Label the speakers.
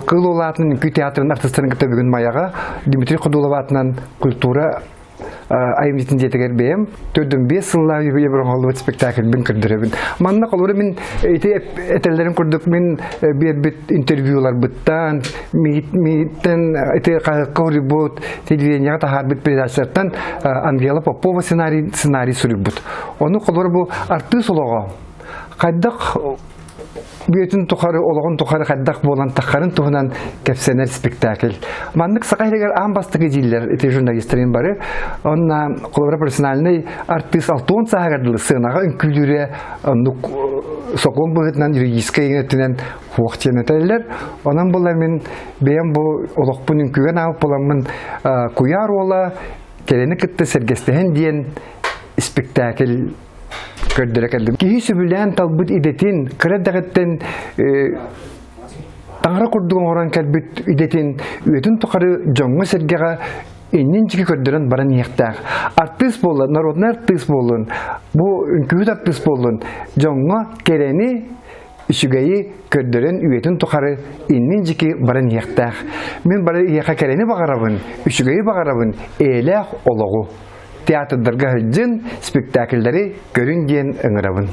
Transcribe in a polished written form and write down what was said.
Speaker 1: Кыл олатының үкі театрының артыстарын кітті бүгін маяға Дмитрий Кудулов атынан культура айымдетін жетігер бейім. Төрдің 5 сылла ебірін қолуыт спектакль бін күрдіребін. Манна қолуыры мен әтелерін күрдік, мен бет интервьюлар бұттан, мейттен қағыры бұд, телевиденияға тахар бұд передачалардан Ангела Попова сценарий сүріп бұд. Оны қолуыры бұл арты солуға. Қайдақ Бүйетін тұқары, олығын тұқары қаддақ болан таққарын тұғынан кәпсенер спектакль. Мандық сақайлығар аң бастығы дейлер, еті журналистерін бары. Онна қолыбыра персональный артист алтуын сағағардылы сығынаға үнкілдері соқуын бұғытынан юридическа еңеттінен қуақтен өтәлілер. Онан болар мен бейін бұл олықпын үнкіген ағып боламын күйар ола, келені күтті сәргестіген дейін спектакль көрдірек әлдім. Кейі сөбілен талбыт идетін, кірәддәғіттен таңыра құрдығын оран кәлбіт идетін өтін тұқары жоңғы сәргеға еннен жеке көрдірін баран еқтәғ. Артист болын, народный артист болын, бұл үнкүйіт артист болын, жоңғы керені үшігейі көрдірін өтін тұқары еннен жеке баран еқтәғ. Мен бары еқа керені бағарабын, үшігейі бағарабын, әләқ олығы. Театрдарға жүн спектакльдері көрін дейін ұңырабын.